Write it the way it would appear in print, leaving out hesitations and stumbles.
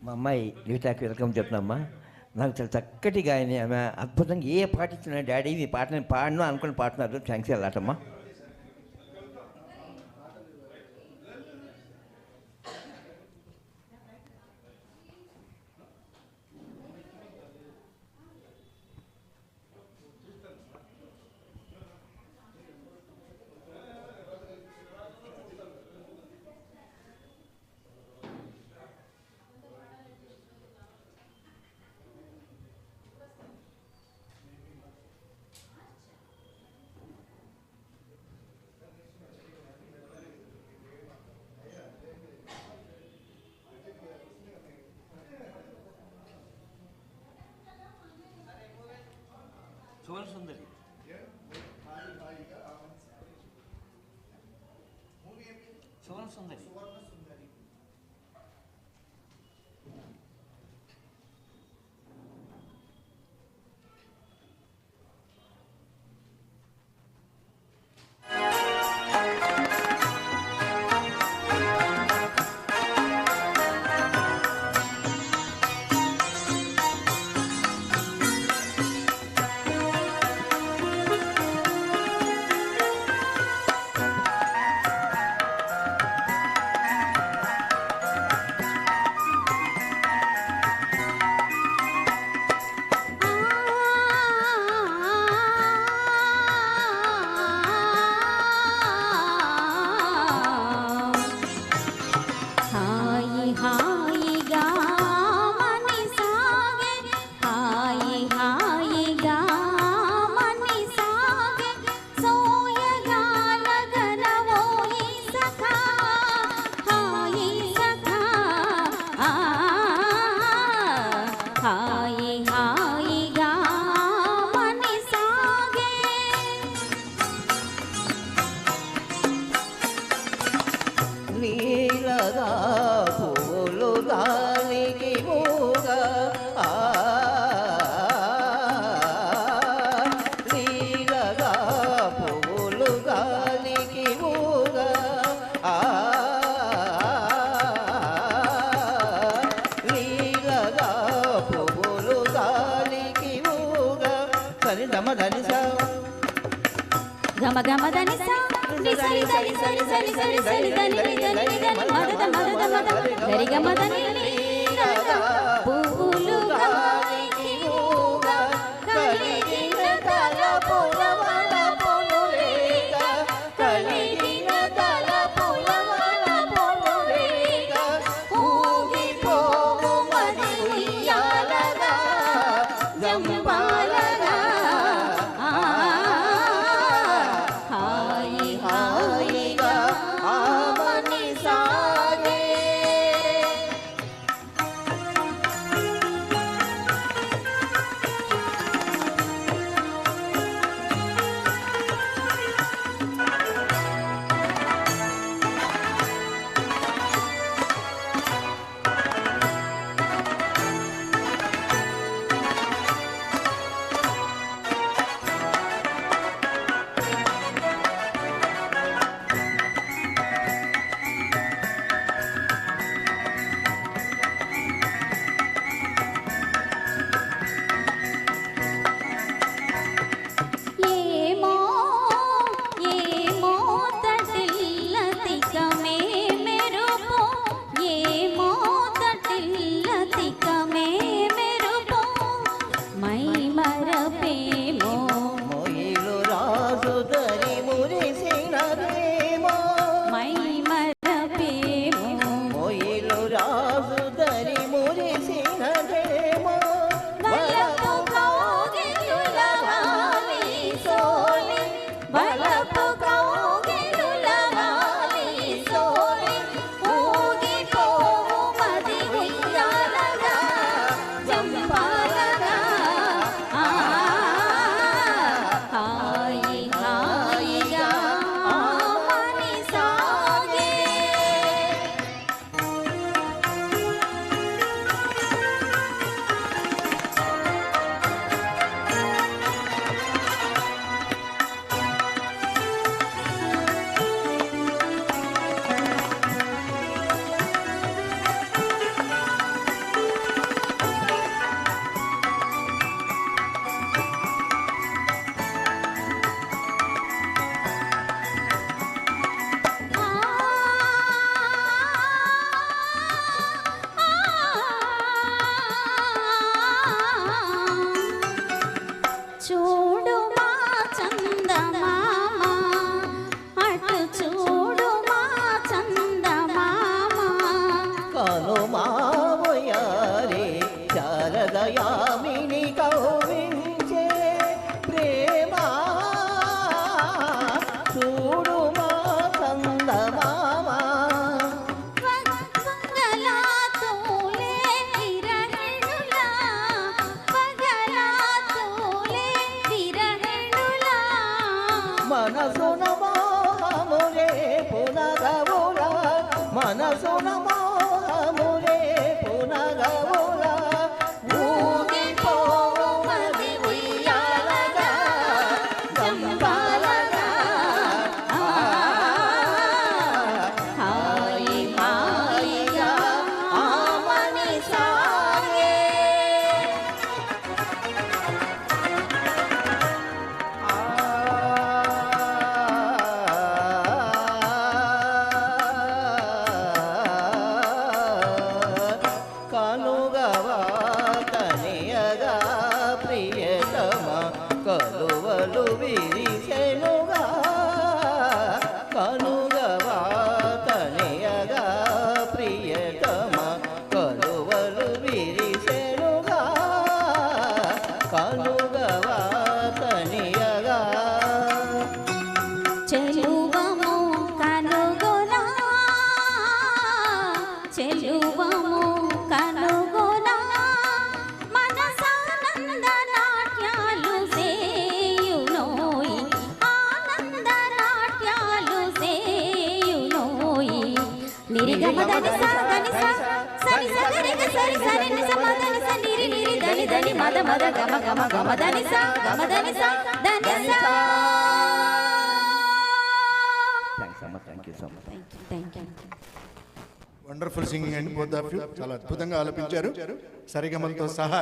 మా అమ్మాయి లివిటాకి వెల్కమ్ చెప్తున్నామ్మా. నాకు చాలా చక్కటి గాయని, ఆమె అద్భుతంగా ఏ పాట ఇచ్చిన డాడీ ఈ పాట నేను పాడను అనుకుని పాడుతున్నారు. థ్యాంక్స్ అలాటమ్మా. సువర్ణ సుందరి సువర్ణ సుందరి నీలగా పూలు దానికి మూగా నీలగా పూలు దానికి మూగా నీలగా పూలు దానికి మూగా సరి దమ ధని సా గమ గమ ధని సా సరి సరి సరి సరి సరి సరి దని దని దని మదద మదద మద గరి గమ దని పూలు గాలికి ఊగా కలిగిన తల పులవల పులురేగ కలిగిన తల పులవల పులురేగ ఊగిపోవు మది ఉయ్యాలగా జంపాలగా హనుమావయారే శారదయామిని కౌవించే ప్రేమ చూడు మా చందమామ పగలాతోలే విరహణులా పగలాతోలే విరహణులా మనసున మోహములే పునగవులా మనసున మోహములే పునగవులా ఊగిపోవది ఉయ్యాలగా చంపాలగా హాయి హాయిగా ఆమని సాగే కనుగవా కనియగా ప్రియతమ కలువలు విరిసెనుగా కనుగవా కనియగా ప్రియతమ కలువలు విరిసెనుగా కనుగవా కనియగా చెలువము కనుగొనా చెలువము కనుగొనా మనసానంద నాట్యాలు సేయునోయి ఆనంద నాట్యాలు సేయునోయి నిరిగమదని సాగని సా సరి సగరిగ సరి సరి నిస మదని స నిరి నిరి దని దని మద మద గమ గమ గమ దని సా దని సా థ్యాంక్స్ అమ్మ thank you so much thank you wonderful singing అండి బోత్ ఆఫ్ యూ చాలా అద్భుతంగా ఆలపించారు సరిగమలతో సహా